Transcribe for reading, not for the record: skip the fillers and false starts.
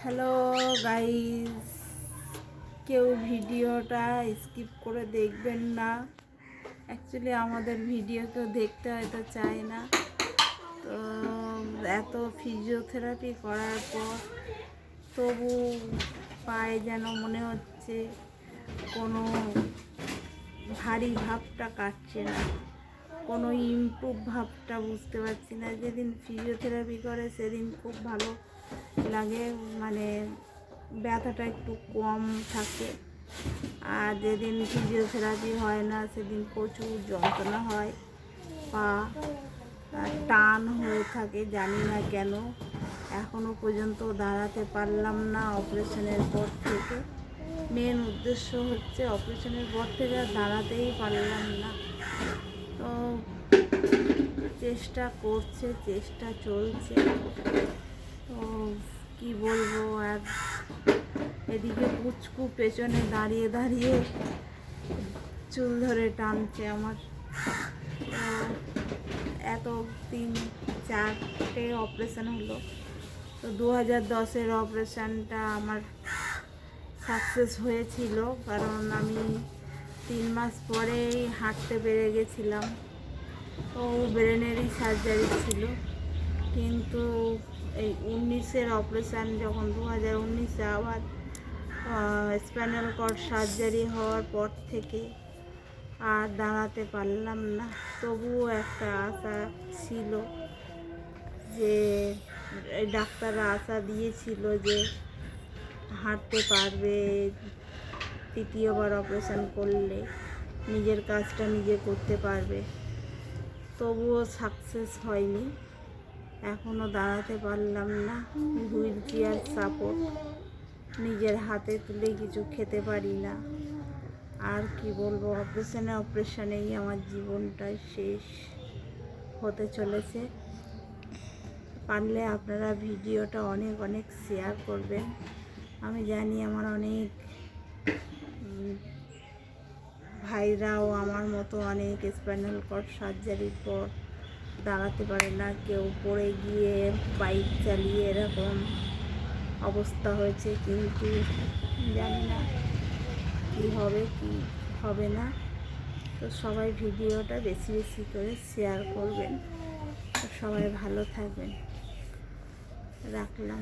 Hello guys, কেউ ভিডিওটা skip করে দেখবেন না। অ্যাকচুয়ালি আমাদের ভিডিও কেউ দেখতে হয়তো চায় না। তো এত ফিজিওথেরাপি করার পর তবু পায়ে যেন মনে হচ্ছে কোনো ভারী ভাবটা কাটছে না, কোনো ইমপ্রুভ ভাবটা বুঝতে পারছি না। যেদিন ফিজিওথেরাপি করে সেদিন খুব ভালো লাগে, মানে ব্যথাটা একটু কম থাকে। আর যেদিন ফিজিওথেরাপি হয় না সেদিন প্রচুর যন্ত্রণা হয়, পা টান হয়ে থাকে, জানি না কেন। এখনও পর্যন্ত দাঁড়াতে পারলাম না অপারেশনের পর থেকে। মেন উদ্দেশ্য হচ্ছে অপারেশনের পর থেকে আর দাঁড়াতেই পারলাম না। তো চেষ্টা চলছে। তো কি বলবো, আর এদিকে পুচকু পেছনে দাঁড়িয়ে দাঁড়িয়ে চুল ধরে টানছে আমার। এত 3-4টে অপারেশন হলো। তো 2010-এর অপারেশনটা আমার সাকসেস হয়েছিল, কারণ আমি 3 মাস পরেই হাঁটতে পেরে গেছিলাম। ও ব্রেনেরই সার্জারি ছিল। কিন্তু এই 19-এর অপারেশান যখন 2019-এ আবার স্পাইনাল কর্ড সার্জারি হওয়ার পর থেকে আর দাঁড়াতে পারলাম না। তবুও একটা আশা ছিল, যে ডাক্তাররা আশা দিয়েছিল যে হাঁটতে পারবে, তৃতীয়বার অপারেশন করলে নিজের কাজটা নিজে করতে পারবে। তবুও সাকসেস হয়নি, এখনও দাঁড়াতে পারলাম না। হুইল চেয়ার সাপোর্ট, নিজের হাতে তুলে কিছু খেতে পারি না। আর কি বলবো, অপারেশনেই আমার জীবনটা শেষ হতে চলেছে। পারলে আপনারা ভিডিওটা অনেক অনেক শেয়ার করবেন। আমি জানি আমার অনেক ভাইরাও আমার মতো অনেক স্পাইনাল কর্ড সার্জারির পর দাঁড়াতে পারে না। কেউ পড়ে গিয়ে বাইক চালিয়ে এরকম অবস্থা হয়েছে, কিন্তু জানি না কী হবে কি হবে না। তো সবাই ভিডিওটা বেশি বেশি করে শেয়ার করবেন। সবাই ভালো থাকবেন, রাখলাম।